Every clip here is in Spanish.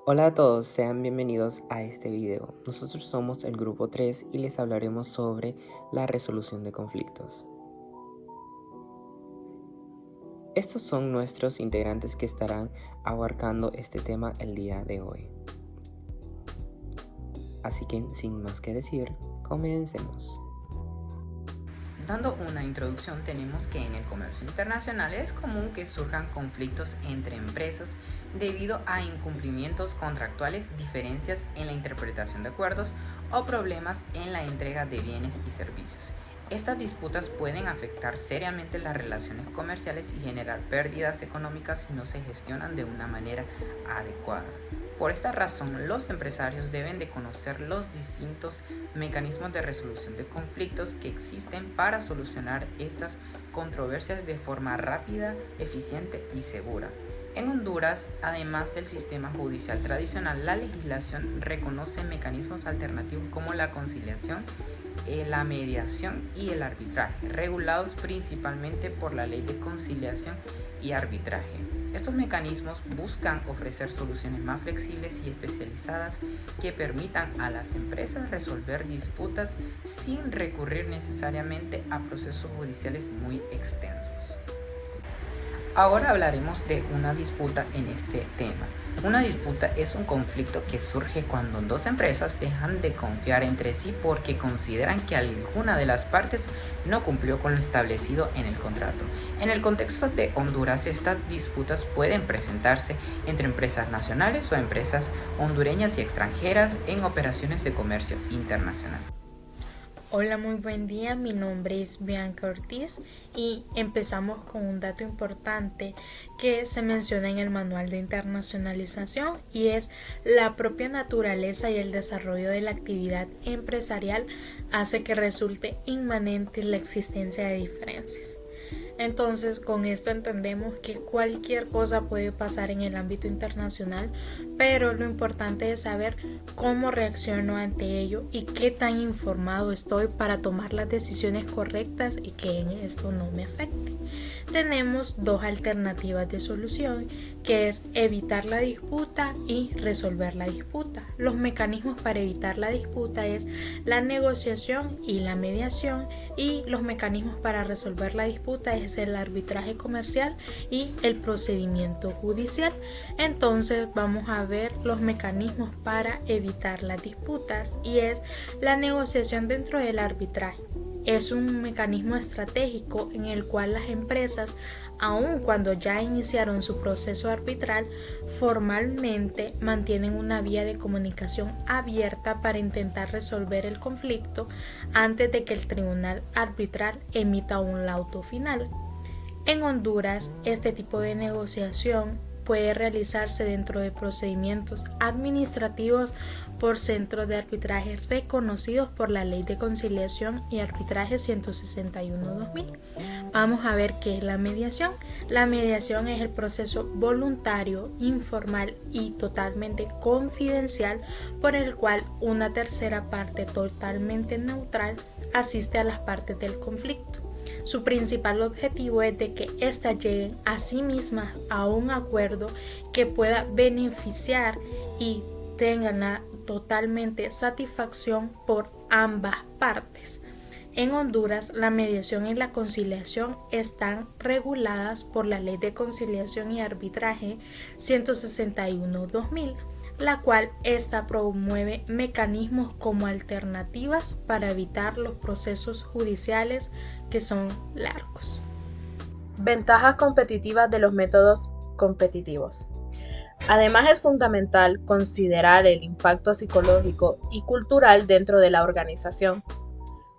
Hola a todos, sean bienvenidos a este video. Nosotros somos el grupo 3 y les hablaremos sobre la resolución de conflictos. Estos son nuestros integrantes que estarán abarcando este tema el día de hoy. Así que sin más que decir, comencemos. Dando una introducción, tenemos que en el comercio internacional es común que surjan conflictos entre empresas debido a incumplimientos contractuales, diferencias en la interpretación de acuerdos o problemas en la entrega de bienes y servicios. Estas disputas pueden afectar seriamente las relaciones comerciales y generar pérdidas económicas si no se gestionan de una manera adecuada. Por esta razón, los empresarios deben de conocer los distintos mecanismos de resolución de conflictos que existen para solucionar estas controversias de forma rápida, eficiente y segura. En Honduras, además del sistema judicial tradicional, la legislación reconoce mecanismos alternativos como la conciliación, la mediación y el arbitraje, regulados principalmente por la Ley de Conciliación y Arbitraje. Estos mecanismos buscan ofrecer soluciones más flexibles y especializadas que permitan a las empresas resolver disputas sin recurrir necesariamente a procesos judiciales muy extensos. Ahora hablaremos de una disputa en este tema. Una disputa es un conflicto que surge cuando dos empresas dejan de confiar entre sí porque consideran que alguna de las partes no cumplió con lo establecido en el contrato. En el contexto de Honduras, estas disputas pueden presentarse entre empresas nacionales o empresas hondureñas y extranjeras en operaciones de comercio internacional. Hola, muy buen día, mi nombre es Bianca Ortiz y empezamos con un dato importante que se menciona en el Manual de Internacionalización y es la propia naturaleza y el desarrollo de la actividad empresarial hace que resulte inmanente la existencia de diferencias. Entonces, con esto entendemos que cualquier cosa puede pasar en el ámbito internacional, pero lo importante es saber cómo reacciono ante ello y qué tan informado estoy para tomar las decisiones correctas y que en esto no me afecte. Tenemos dos alternativas de solución, que es evitar la disputa y resolver la disputa. Los mecanismos para evitar la disputa es la negociación y la mediación, y los mecanismos para resolver la disputa es el arbitraje comercial y el procedimiento judicial. Entonces vamos a ver los mecanismos para evitar las disputas y es la negociación dentro del arbitraje. Es un mecanismo estratégico en el cual las empresas, aun cuando ya iniciaron su proceso arbitral, formalmente mantienen una vía de comunicación abierta para intentar resolver el conflicto antes de que el tribunal arbitral emita un laudo final. En Honduras, este tipo de negociación puede realizarse dentro de procedimientos administrativos por centros de arbitraje reconocidos por la Ley de Conciliación y Arbitraje 161/2000. Vamos a ver qué es la mediación. La mediación es el proceso voluntario, informal y totalmente confidencial por el cual una tercera parte totalmente neutral asiste a las partes del conflicto. Su principal objetivo es de que éstas lleguen a sí mismas a un acuerdo que pueda beneficiar y tengan totalmente satisfacción por ambas partes. En Honduras, la mediación y la conciliación están reguladas por la Ley de Conciliación y Arbitraje 161/2000, la cual esta promueve mecanismos como alternativas para evitar los procesos judiciales que son largos. Ventajas competitivas de los métodos competitivos. Además, es fundamental considerar el impacto psicológico y cultural dentro de la organización.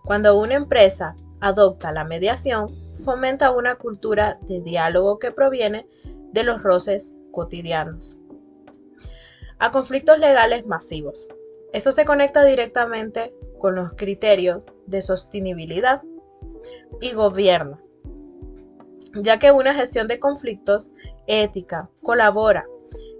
Cuando una empresa adopta la mediación, fomenta una cultura de diálogo que proviene de los roces cotidianos a conflictos legales masivos. Eso se conecta directamente con los criterios de sostenibilidad y gobierno, ya que una gestión de conflictos ética colabora.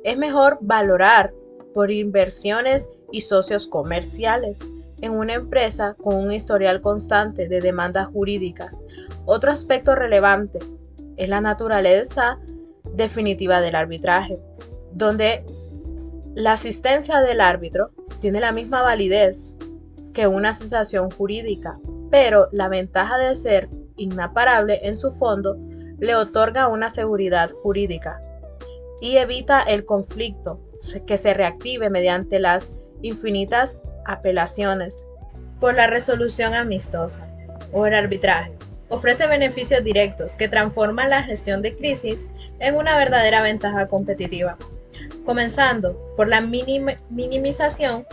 Es mejor valorar por inversiones y socios comerciales en una empresa con un historial constante de demandas jurídicas. Otro aspecto relevante es la naturaleza definitiva del arbitraje, donde La asistencia del árbitro tiene la misma validez que una asociación jurídica, pero la ventaja de ser inaparable en su fondo le otorga una seguridad jurídica y evita el conflicto que se reactive mediante las infinitas apelaciones por la resolución amistosa o el arbitraje. Ofrece beneficios directos que transforman la gestión de crisis en una verdadera ventaja competitiva, comenzando por la minimización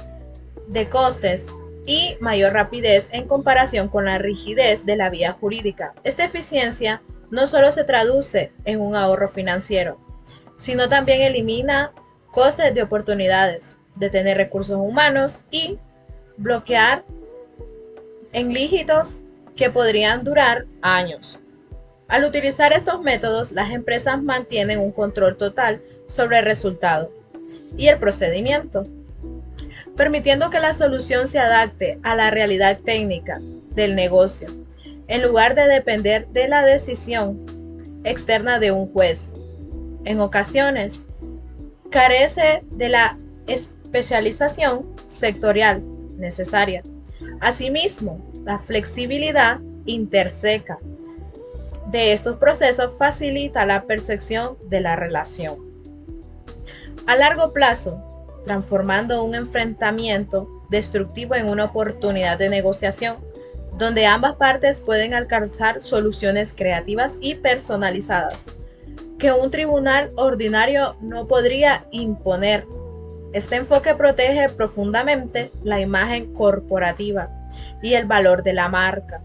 de costes y mayor rapidez en comparación con la rigidez de la vía jurídica. Esta eficiencia no solo se traduce en un ahorro financiero, sino también elimina costes de oportunidades, de tener recursos humanos y bloquear en litigios que podrían durar años. Al utilizar estos métodos, las empresas mantienen un control total sobre el resultado y el procedimiento, permitiendo que la solución se adapte a la realidad técnica del negocio, en lugar de depender de la decisión externa de un juez. En ocasiones, carece de la especialización sectorial necesaria. Asimismo, la flexibilidad interseca de estos procesos facilita la percepción de la relación a largo plazo, transformando un enfrentamiento destructivo en una oportunidad de negociación, donde ambas partes pueden alcanzar soluciones creativas y personalizadas que un tribunal ordinario no podría imponer. Este enfoque protege profundamente la imagen corporativa y el valor de la marca,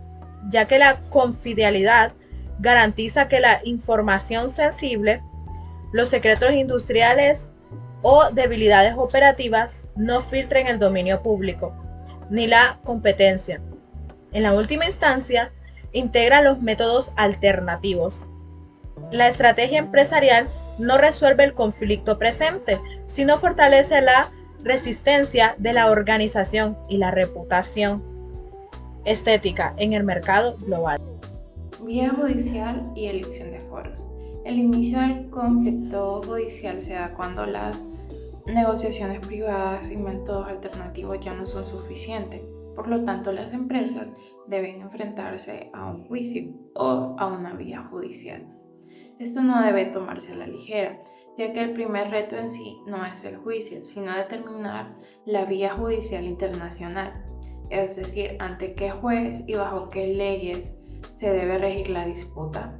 ya que la confidencialidad garantiza que la información sensible, los secretos industriales o debilidades operativas no filtren el dominio público, ni la competencia. En la última instancia, integra los métodos alternativos. La estrategia empresarial no resuelve el conflicto presente, sino fortalece la resistencia de la organización y la reputación estética en el mercado global. Vía judicial y elección de foros. El inicio del conflicto judicial se da cuando las negociaciones privadas y métodos alternativos ya no son suficientes. Por lo tanto, las empresas deben enfrentarse a un juicio o a una vía judicial. Esto no debe tomarse a la ligera, ya que el primer reto en sí no es el juicio, sino determinar la vía judicial internacional, es decir, ante qué juez y bajo qué leyes se debe regir la disputa.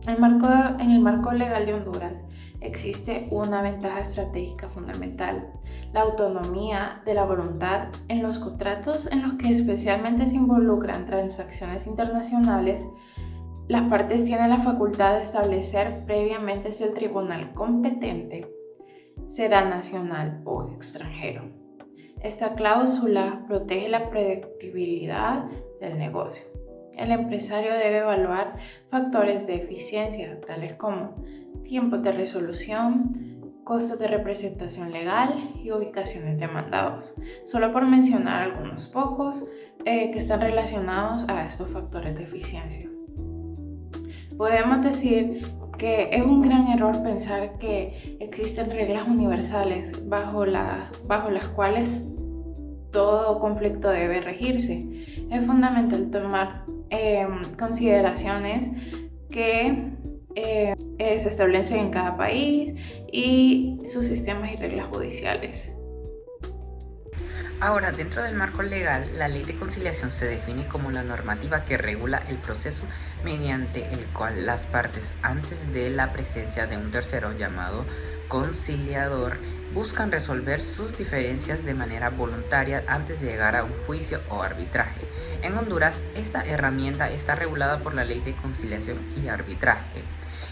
En el marco legal de Honduras existe una ventaja estratégica fundamental: la autonomía de la voluntad en los contratos en los que especialmente se involucran transacciones internacionales. Las partes tienen la facultad de establecer previamente si el tribunal competente será nacional o extranjero. Esta cláusula protege la predictibilidad del negocio. El empresario debe evaluar factores de eficiencia, tales como tiempos de resolución, costos de representación legal y ubicaciones de mandados, solo por mencionar algunos pocos que están relacionados a estos factores de eficiencia. Podemos decir que es un gran error pensar que existen reglas universales bajo las cuales todo conflicto debe regirse. Es fundamental tomar consideraciones que se establecen en cada país y sus sistemas y reglas judiciales. Ahora, dentro del marco legal, la ley de conciliación se define como la normativa que regula el proceso mediante el cual las partes, antes de la presencia de un tercero llamado conciliador, buscan resolver sus diferencias de manera voluntaria antes de llegar a un juicio o arbitraje. En Honduras, esta herramienta está regulada por la Ley de Conciliación y Arbitraje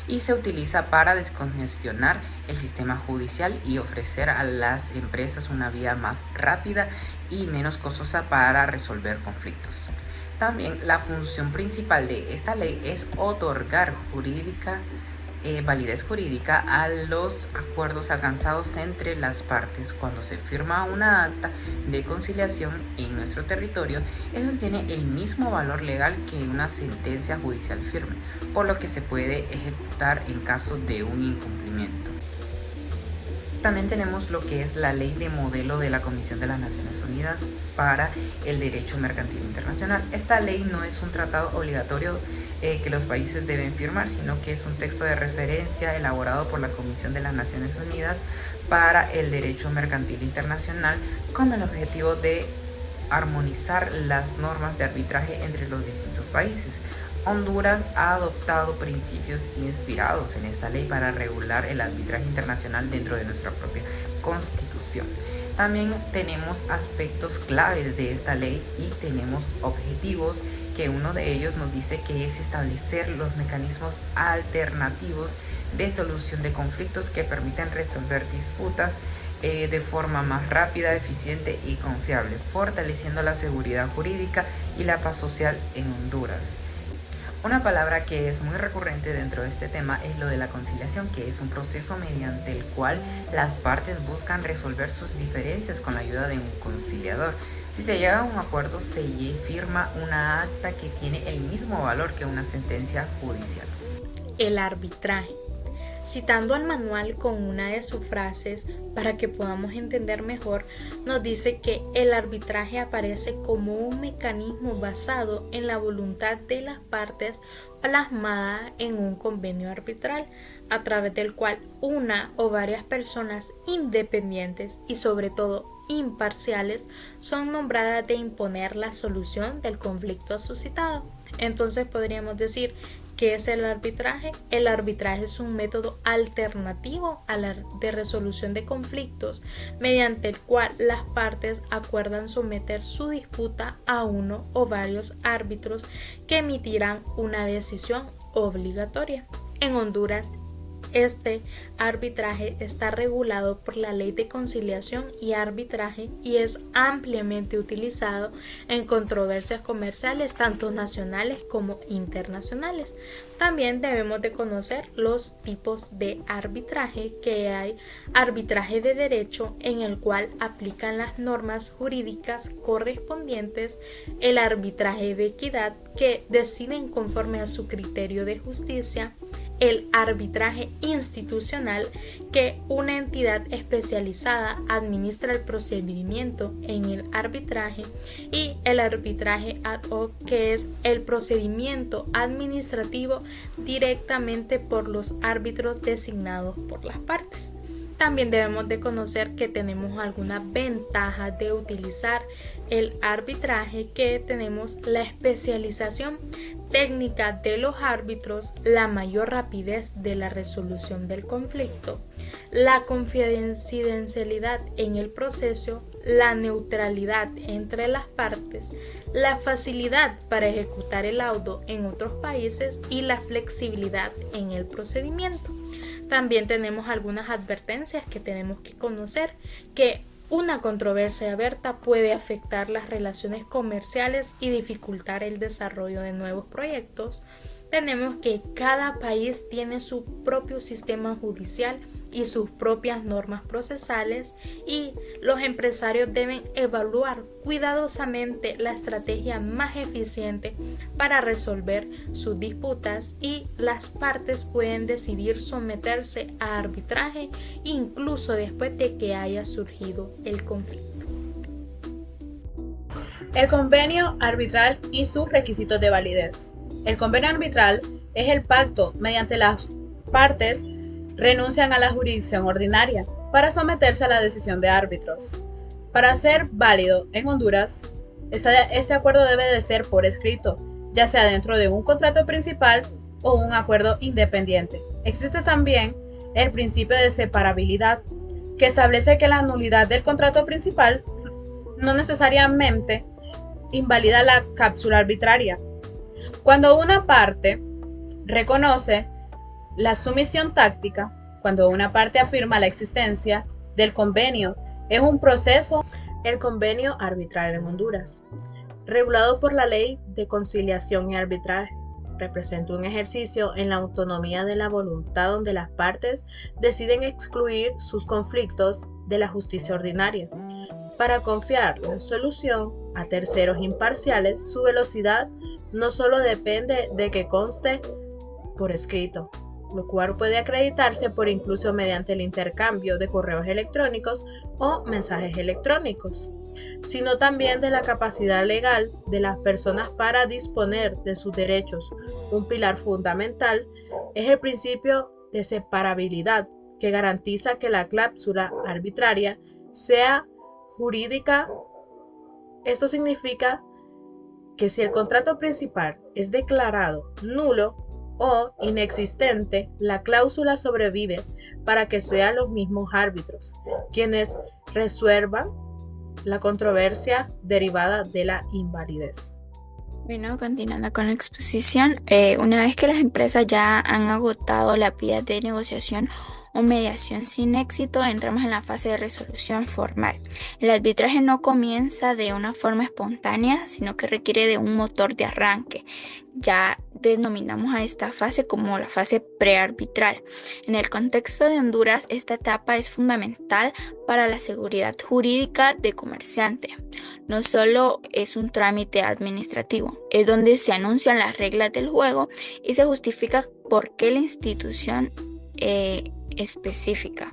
y se utiliza para descongestionar el sistema judicial y ofrecer a las empresas una vía más rápida y menos costosa para resolver conflictos. También la función principal de esta ley es otorgar validez jurídica a los acuerdos alcanzados entre las partes. Cuando se firma una acta de conciliación en nuestro territorio, esta tiene el mismo valor legal que una sentencia judicial firme, por lo que se puede ejecutar en caso de un incumplimiento. También tenemos lo que es la ley de modelo de la Comisión de las Naciones Unidas para el Derecho Mercantil Internacional. Esta ley no es un tratado obligatorio que los países deben firmar, sino que es un texto de referencia elaborado por la Comisión de las Naciones Unidas para el Derecho Mercantil Internacional con el objetivo de armonizar las normas de arbitraje entre los distintos países. Honduras ha adoptado principios inspirados en esta ley para regular el arbitraje internacional dentro de nuestra propia Constitución. También tenemos aspectos claves de esta ley y tenemos objetivos, que uno de ellos nos dice que es establecer los mecanismos alternativos de solución de conflictos que permitan resolver disputas de forma más rápida, eficiente y confiable, fortaleciendo la seguridad jurídica y la paz social en Honduras. Una palabra que es muy recurrente dentro de este tema es lo de la conciliación, que es un proceso mediante el cual las partes buscan resolver sus diferencias con la ayuda de un conciliador. Si se llega a un acuerdo, se firma una acta que tiene el mismo valor que una sentencia judicial. El arbitraje. Citando al manual con una de sus frases para que podamos entender mejor, nos dice que el arbitraje aparece como un mecanismo basado en la voluntad de las partes plasmada en un convenio arbitral, a través del cual una o varias personas independientes y sobre todo imparciales son nombradas de imponer la solución del conflicto suscitado. Entonces podríamos decir, ¿qué es el arbitraje? El arbitraje es un método alternativo de resolución de conflictos mediante el cual las partes acuerdan someter su disputa a uno o varios árbitros que emitirán una decisión obligatoria. En Honduras, este arbitraje está regulado por la Ley de Conciliación y Arbitraje y es ampliamente utilizado en controversias comerciales tanto nacionales como internacionales. También debemos de conocer los tipos de arbitraje, que hay arbitraje de derecho, en el cual aplican las normas jurídicas correspondientes, el arbitraje de equidad, que deciden conforme a su criterio de justicia, el arbitraje institucional, que una entidad especializada administra el procedimiento en el arbitraje, y el arbitraje ad hoc, que es el procedimiento administrativo directamente por los árbitros designados por las partes. También debemos de conocer que tenemos algunas ventajas de utilizar el arbitraje, que tenemos la especialización técnica de los árbitros, la mayor rapidez de la resolución del conflicto, la confidencialidad en el proceso, la neutralidad entre las partes, la facilidad para ejecutar el laudo en otros países y la flexibilidad en el procedimiento. También tenemos algunas advertencias que tenemos que conocer, que una controversia abierta puede afectar las relaciones comerciales y dificultar el desarrollo de nuevos proyectos. Tenemos que cada país tiene su propio sistema judicial y sus propias normas procesales, y los empresarios deben evaluar cuidadosamente la estrategia más eficiente para resolver sus disputas, y las partes pueden decidir someterse a arbitraje incluso después de que haya surgido el conflicto. El convenio arbitral y sus requisitos de validez. El convenio arbitral es el pacto mediante las partes renuncian a la jurisdicción ordinaria para someterse a la decisión de árbitros. Para ser válido en Honduras, este acuerdo debe de ser por escrito, ya sea dentro de un contrato principal o un acuerdo independiente. Existe también el principio de separabilidad, que establece que la nulidad del contrato principal no necesariamente invalida la cápsula arbitraria. Cuando una parte reconoce la sumisión táctica, cuando una parte afirma la existencia del convenio, es un proceso. El convenio arbitral en Honduras, regulado por la Ley de Conciliación y Arbitraje, representa un ejercicio en la autonomía de la voluntad donde las partes deciden excluir sus conflictos de la justicia ordinaria para confiar la solución a terceros imparciales. Su velocidad no solo depende de que conste por escrito, lo cual puede acreditarse por incluso mediante el intercambio de correos electrónicos o mensajes electrónicos, sino también de la capacidad legal de las personas para disponer de sus derechos. Un pilar fundamental es el principio de separabilidad, que garantiza que la cláusula arbitraria sea jurídica. Esto significa que si el contrato principal es declarado nulo o inexistente, la cláusula sobrevive para que sean los mismos árbitros quienes resuelvan la controversia derivada de la invalidez. Bueno, continuando con la exposición, una vez que las empresas ya han agotado la vía de negociación o mediación sin éxito, entramos en la fase de resolución formal. El arbitraje no comienza de una forma espontánea, sino que requiere de un motor de arranque. Ya denominamos a esta fase como la fase prearbitral. En el contexto de Honduras, esta etapa es fundamental para la seguridad jurídica de comerciante. No solo es un trámite administrativo, es donde se anuncian las reglas del juego y se justifica por qué la institución específica,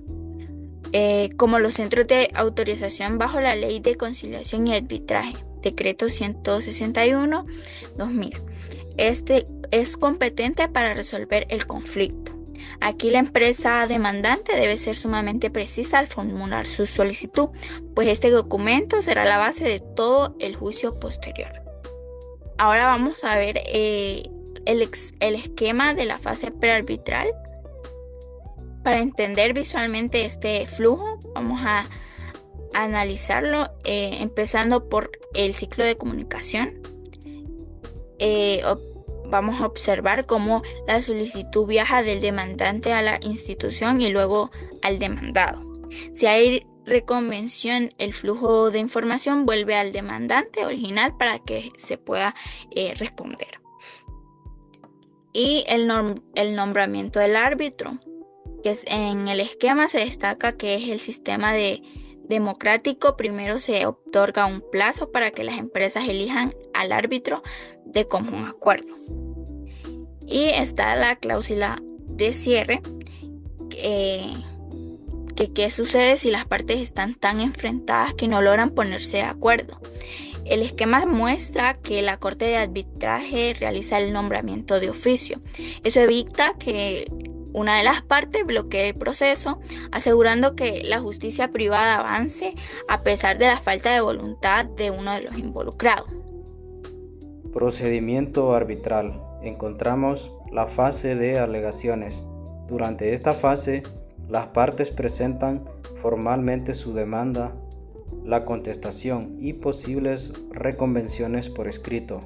como los centros de autorización bajo la Ley de Conciliación y Arbitraje, Decreto 161/2000. Este es competente para resolver el conflicto. Aquí la empresa demandante debe ser sumamente precisa al formular su solicitud, pues este documento será la base de todo el juicio posterior. Ahora vamos a ver el esquema de la fase prearbitral. Para entender visualmente este flujo, vamos a analizarlo empezando por el ciclo de comunicación. Vamos a observar cómo la solicitud viaja del demandante a la institución y luego al demandado. Si hay reconvención, el flujo de información vuelve al demandante original para que se pueda responder. Y el nombramiento del árbitro, que en el esquema se destaca que es el sistema democrático. Primero se otorga un plazo para que las empresas elijan al árbitro de común acuerdo. Y está la cláusula de cierre, ¿qué sucede si las partes están tan enfrentadas que no logran ponerse de acuerdo? El esquema muestra que la Corte de Arbitraje realiza el nombramiento de oficio. Eso evita que una de las partes bloquee el proceso, asegurando que la justicia privada avance a pesar de la falta de voluntad de uno de los involucrados. Procedimiento arbitral. Encontramos la fase de alegaciones. Durante esta fase, las partes presentan formalmente su demanda, la contestación y posibles reconvenciones por escrito,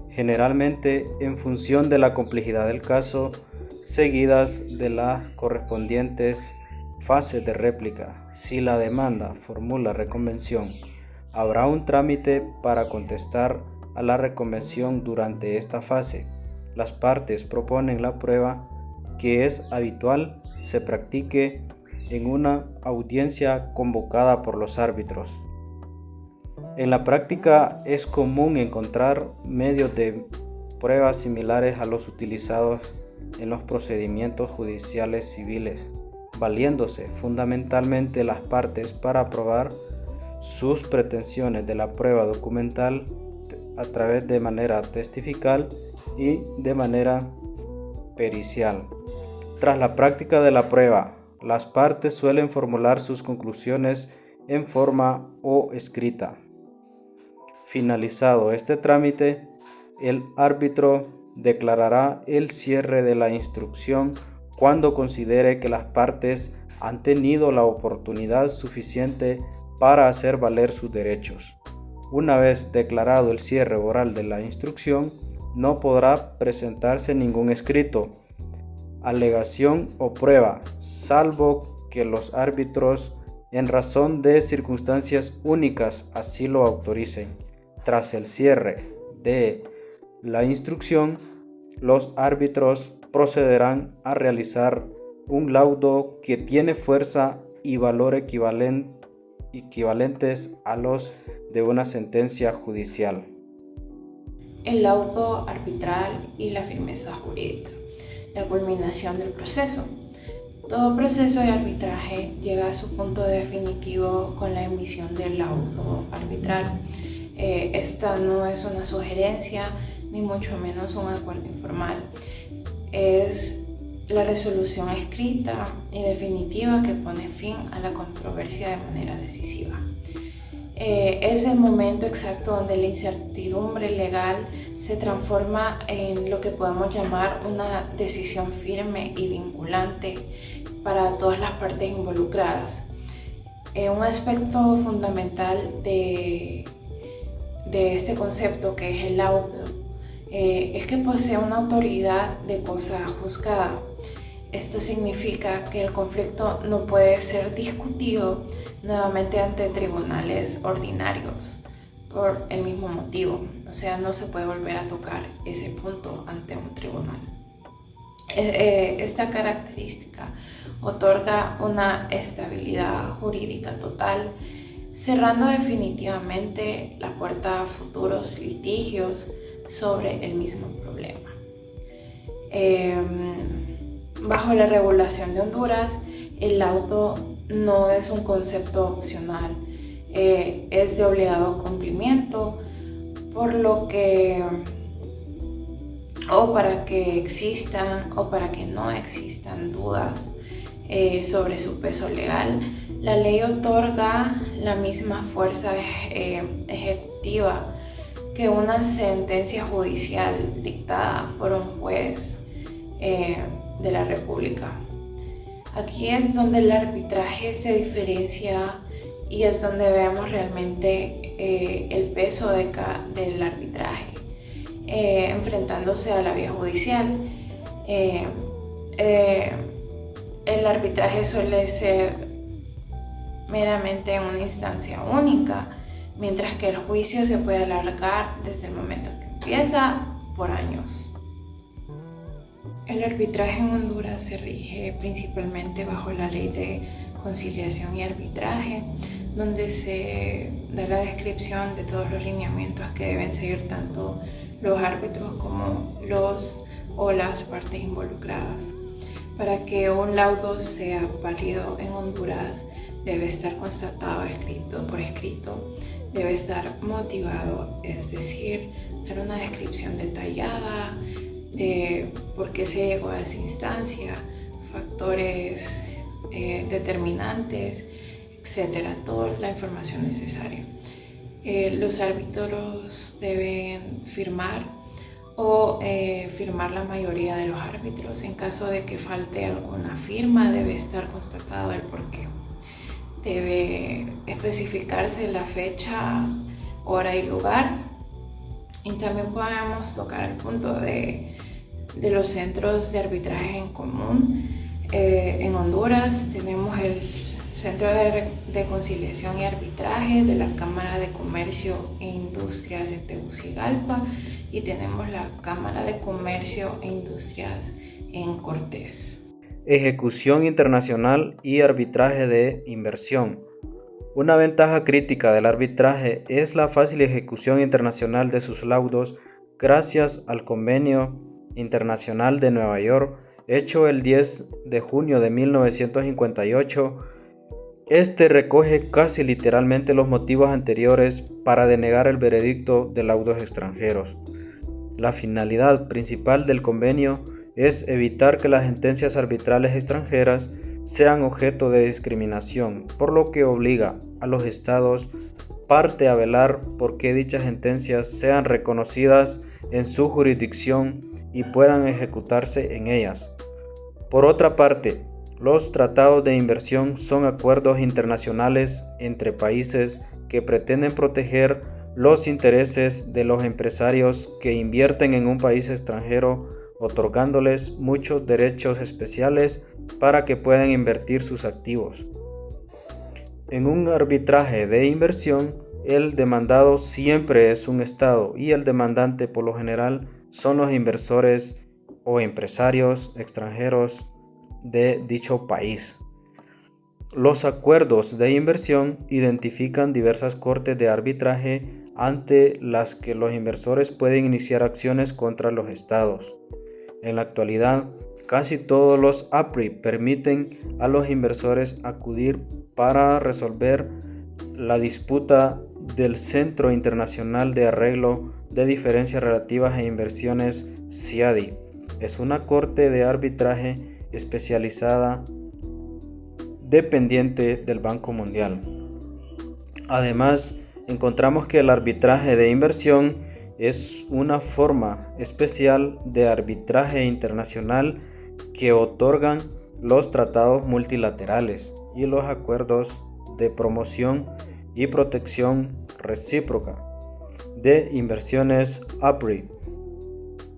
generalmente en función de la complejidad del caso, seguidas de las correspondientes fases de réplica. Si la demanda formula reconvención, habrá un trámite para contestar a la reconvención. Durante esta fase, las partes proponen la prueba que es habitual se practique en una audiencia convocada por los árbitros. En la práctica es común encontrar medios de pruebas similares a los utilizados en los procedimientos judiciales civiles, valiéndose fundamentalmente las partes para probar sus pretensiones de la prueba documental a través de manera testifical y de manera pericial. Tras la práctica de la prueba, las partes suelen formular sus conclusiones en forma o escrita. Finalizado este trámite, el árbitro declarará el cierre de la instrucción cuando considere que las partes han tenido la oportunidad suficiente para hacer valer sus derechos. Una vez declarado el cierre oral de la instrucción, no podrá presentarse ningún escrito, alegación o prueba, salvo que los árbitros, en razón de circunstancias únicas, así lo autoricen. Tras el cierre de la instrucción, los árbitros procederán a realizar un laudo que tiene fuerza y valor equivalentes a los de una sentencia judicial. El laudo arbitral y la firmeza jurídica. la culminación del proceso. Todo proceso de arbitraje llega a su punto definitivo con la emisión del laudo arbitral. Esta no es una sugerencia, ni mucho menos un acuerdo informal. Es la resolución escrita y definitiva que pone fin a la controversia de manera decisiva. Es el momento exacto donde la incertidumbre legal se transforma en lo que podemos llamar una decisión firme y vinculante para todas las partes involucradas. Un aspecto fundamental de este concepto, que es el laudo, es que posee una autoridad de cosa juzgada. Esto significa que el conflicto no puede ser discutido nuevamente ante tribunales ordinarios por el mismo motivo. O sea, no se puede volver a tocar ese punto ante un tribunal. Esta característica otorga una estabilidad jurídica total, cerrando definitivamente la puerta a futuros litigios sobre el mismo problema. Bajo la regulación de Honduras, el laudo no es un concepto opcional, es de obligado cumplimiento, por lo que para que existan o para que no existan dudas sobre su peso legal, la ley otorga la misma fuerza ejecutiva que una sentencia judicial dictada por un juez de la República. Aquí es donde el arbitraje se diferencia y es donde vemos realmente el peso del arbitraje enfrentándose a la vía judicial. El arbitraje suele ser meramente una instancia única, mientras que el juicio se puede alargar desde el momento que empieza por años. El arbitraje en Honduras se rige principalmente bajo la Ley de Conciliación y Arbitraje, donde se da la descripción de todos los lineamientos que deben seguir tanto los árbitros como los o las partes involucradas. Para que un laudo sea válido en Honduras, debe estar constatado por escrito, debe estar motivado, es decir, dar una descripción detallada de por qué se llegó a esa instancia, factores determinantes, etcétera, toda la información necesaria. Los árbitros deben firmar o firmar la mayoría de los árbitros. En caso de que falte alguna firma, debe estar constatado el porqué. Debe especificarse la fecha, hora y lugar. Y también podemos tocar el punto de los centros de arbitraje en común. En Honduras tenemos el Centro de Conciliación y Arbitraje de la Cámara de Comercio e Industrias de Tegucigalpa y tenemos la Cámara de Comercio e Industrias en Cortés. Ejecución internacional y arbitraje de inversión. Una ventaja crítica del arbitraje es la fácil ejecución internacional de sus laudos gracias al Convenio Internacional de Nueva York, hecho el 10 de junio de 1958. Este recoge casi literalmente los motivos anteriores para denegar el veredicto de laudos extranjeros. La finalidad principal del convenio es evitar que las sentencias arbitrales extranjeras sean objeto de discriminación, por lo que obliga a los estados parte a velar por que dichas sentencias sean reconocidas en su jurisdicción y puedan ejecutarse en ellas. Por otra parte, los tratados de inversión son acuerdos internacionales entre países que pretenden proteger los intereses de los empresarios que invierten en un país extranjero, otorgándoles muchos derechos especiales para que puedan invertir sus activos. En un arbitraje de inversión, el demandado siempre es un estado y el demandante por lo general son los inversores o empresarios extranjeros de dicho país. Los acuerdos de inversión identifican diversas cortes de arbitraje ante las que los inversores pueden iniciar acciones contra los estados. En la actualidad, Casi todos los APRI permiten a los inversores acudir para resolver la disputa del Centro Internacional de Arreglo de Diferencias Relativas e Inversiones CIADI. Es una corte de arbitraje especializada dependiente del Banco Mundial. Además, encontramos que el arbitraje de inversión es una forma especial de arbitraje internacional que otorgan los tratados multilaterales y los acuerdos de promoción y protección recíproca de inversiones APRI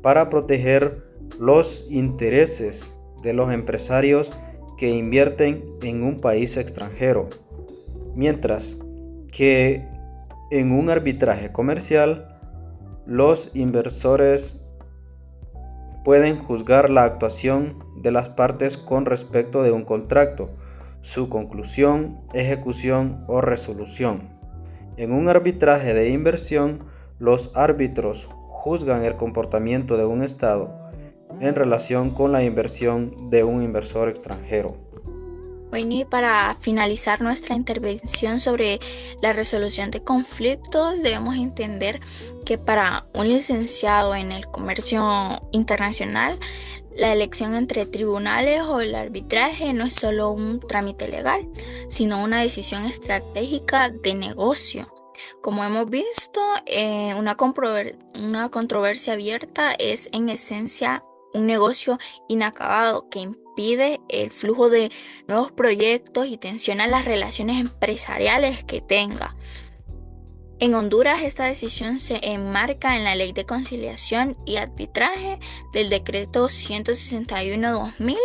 para proteger los intereses de los empresarios que invierten en un país extranjero, mientras que en un arbitraje comercial los inversores pueden juzgar la actuación de las partes con respecto de un contrato, su conclusión, ejecución o resolución. En un arbitraje de inversión, los árbitros juzgan el comportamiento de un Estado en relación con la inversión de un inversor extranjero. Bueno, y para finalizar nuestra intervención sobre la resolución de conflictos, debemos entender que para un licenciado en el comercio internacional, la elección entre tribunales o el arbitraje no es solo un trámite legal, sino una decisión estratégica de negocio. Como hemos visto, una controversia abierta es en esencia un negocio inacabado que impide el flujo de nuevos proyectos y tensiona las relaciones empresariales que tenga. En Honduras, esta decisión se enmarca en la Ley de Conciliación y Arbitraje del Decreto 161/2000,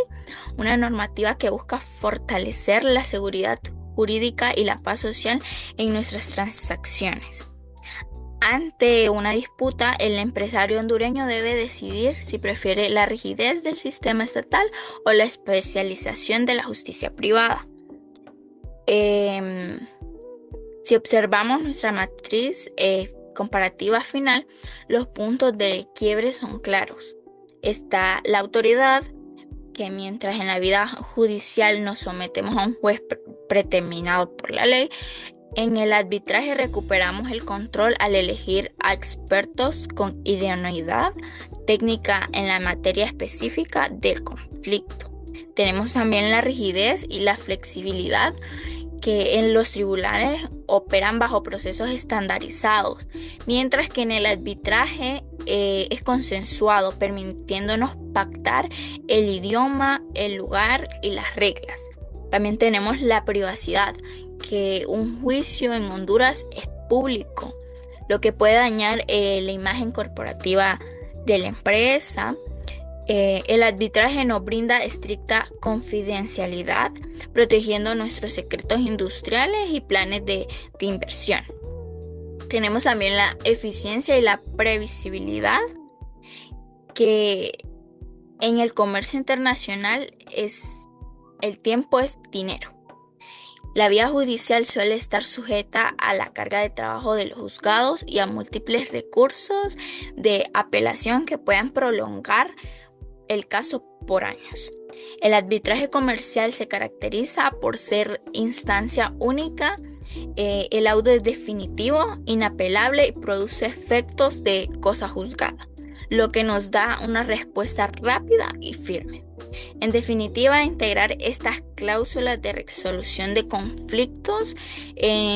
una normativa que busca fortalecer la seguridad jurídica y la paz social en nuestras transacciones. Ante una disputa, el empresario hondureño debe decidir si prefiere la rigidez del sistema estatal o la especialización de la justicia privada. Si observamos nuestra matriz comparativa final, los puntos de quiebre son claros. Está la autoridad, que mientras en la vida judicial nos sometemos a un juez predeterminado por la ley, en el arbitraje recuperamos el control al elegir a expertos con idoneidad técnica en la materia específica del conflicto. Tenemos también la rigidez y la flexibilidad, que en los tribunales operan bajo procesos estandarizados, mientras que en el arbitraje es consensuado, permitiéndonos pactar el idioma, el lugar y las reglas. También tenemos la privacidad, que un juicio en Honduras es público, lo que puede dañar la imagen corporativa de la empresa. El arbitraje nos brinda estricta confidencialidad, protegiendo nuestros secretos industriales y planes de inversión. Tenemos también la eficiencia y la previsibilidad, que en el comercio internacional el tiempo es dinero. La vía judicial suele estar sujeta a la carga de trabajo de los juzgados y a múltiples recursos de apelación que puedan prolongar el caso por años. El arbitraje comercial se caracteriza por ser instancia única, el laudo es definitivo, inapelable y produce efectos de cosa juzgada, lo que nos da una respuesta rápida y firme. En definitiva, integrar estas cláusulas de resolución de conflictos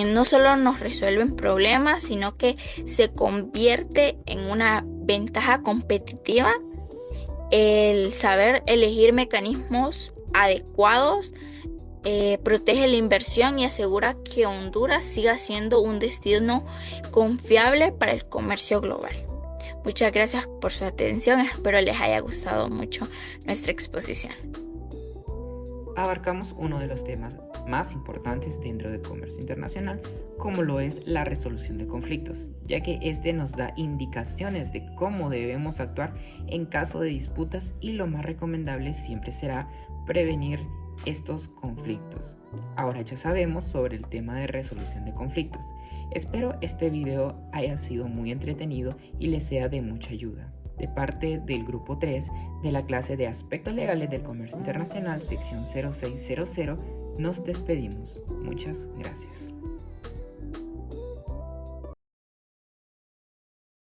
no solo nos resuelven problemas, sino que se convierte en una ventaja competitiva. El saber elegir mecanismos adecuados protege la inversión y asegura que Honduras siga siendo un destino confiable para el comercio global. Muchas gracias por su atención, espero les haya gustado mucho nuestra exposición. Abarcamos uno de los temas más importantes dentro del comercio internacional, como lo es la resolución de conflictos, ya que este nos da indicaciones de cómo debemos actuar en caso de disputas, y lo más recomendable siempre será prevenir estos conflictos. Ahora ya sabemos sobre el tema de resolución de conflictos. Espero este video haya sido muy entretenido y les sea de mucha ayuda. De parte del Grupo 3 de la clase de Aspectos Legales del Comercio Internacional, sección 0600, nos despedimos. Muchas gracias.